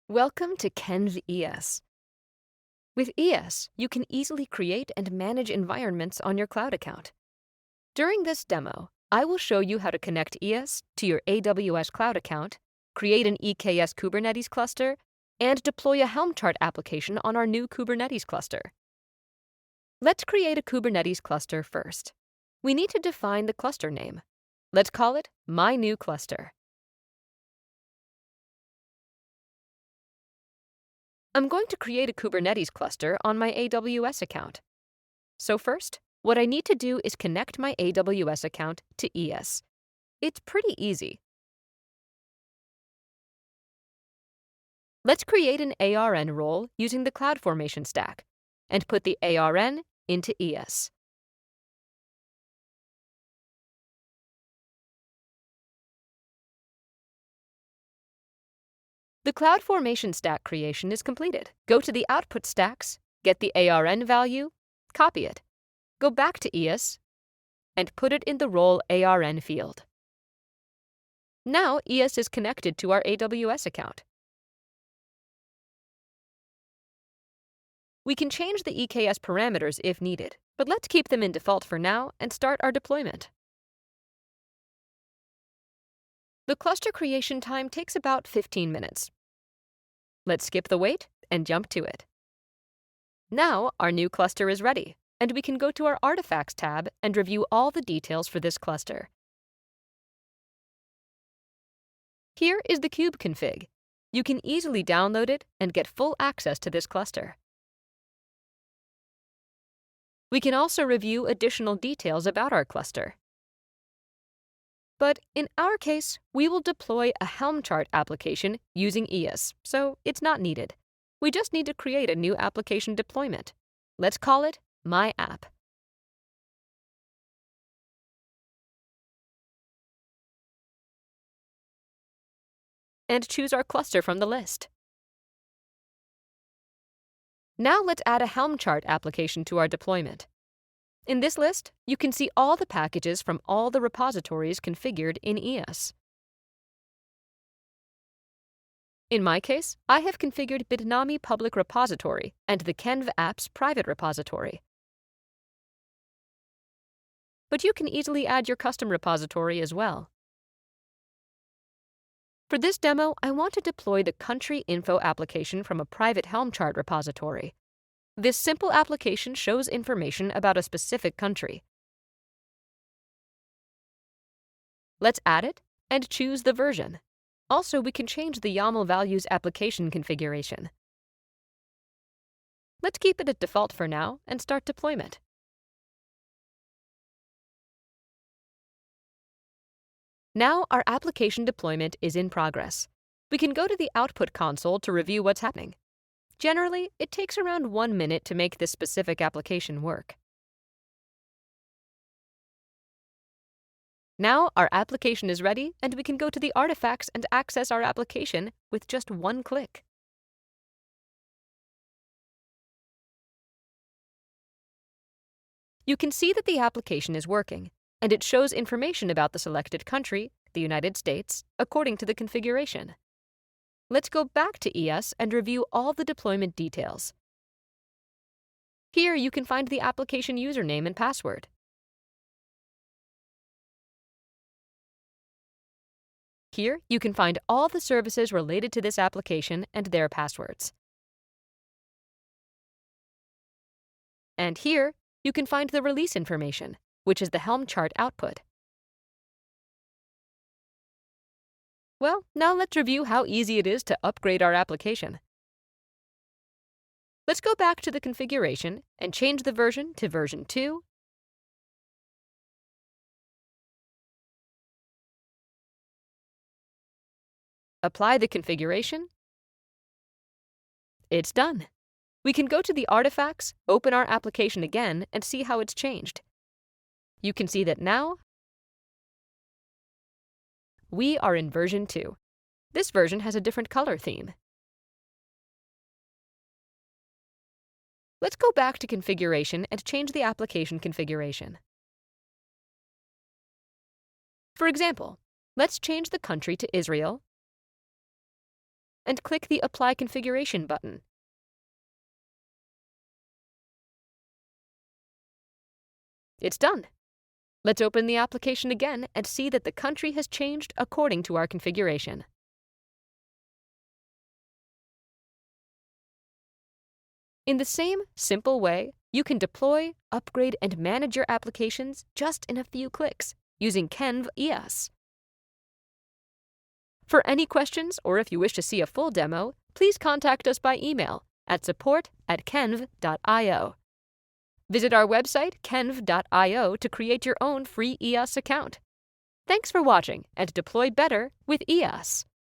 Welcome to Kenv EaaS. With EaaS, you can easily create and manage environments on your cloud account. During this demo, I will show you how to connect EaaS to your AWS cloud account, create an EKS Kubernetes cluster, and deploy a Helm chart application on our new Kubernetes cluster. Let's create a Kubernetes cluster first. We need to define the cluster name. Let's call it My New Cluster. I'm going to create a Kubernetes cluster on my AWS account. So first, what I need to do is connect my AWS account to EaaS. It's pretty easy. Let's create an ARN role using the CloudFormation stack and put the ARN into EaaS. The CloudFormation stack creation is completed. Go to the output stacks, get the ARN value, copy it, go back to EaaS, and put it in the role ARN field. Now EaaS is connected to our AWS account. We can change the EKS parameters if needed, but let's keep them in default for now and start our deployment. The cluster creation time takes about 15 minutes. Let's skip the wait and jump to it. Now our new cluster is ready, and we can go to our Artifacts tab and review all the details for this cluster. Here is the kube config. You can easily download it and get full access to this cluster. We can also review additional details about our cluster. But in our case, we will deploy a Helm chart application using EaaS, so it's not needed. We just need to create a new application deployment. Let's call it My App. And choose our cluster from the list. Now let's add a Helm chart application to our deployment. In this list, you can see all the packages from all the repositories configured in EaaS. In my case, I have configured Bitnami public repository and the Kenv apps private repository. But you can easily add your custom repository as well. For this demo, I want to deploy the country info application from a private Helm chart repository. This simple application shows information about a specific country. Let's add it and choose the version. Also, we can change the YAML values application configuration. Let's keep it at default for now and start deployment. Now our application deployment is in progress. We can go to the output console to review what's happening. Generally, it takes around 1 minute to make this specific application work. Now our application is ready, and we can go to the artifacts and access our application with just one click. You can see that the application is working, and it shows information about the selected country, the United States, according to the configuration. Let's go back to EaaS and review all the deployment details. Here you can find the application username and password. Here you can find all the services related to this application and their passwords. And here you can find the release information, which is the Helm chart output. Well, now let's review how easy it is to upgrade our application. Let's go back to the configuration and change the version to version 2. Apply the configuration. It's done. We can go to the artifacts, open our application again, and see how it's changed. You can see that now we are in version 2. This version has a different color theme. Let's go back to configuration and change the application configuration. For example, let's change the country to Israel and click the Apply Configuration button. It's done. Let's open the application again and see that the country has changed according to our configuration. In the same simple way, you can deploy, upgrade, and manage your applications just in a few clicks using Kenv EaaS. For any questions or if you wish to see a full demo, please contact us by email at support@kenv.io. Visit our website, kenv.io, to create your own free EaaS account. Thanks for watching and deploy better with EaaS.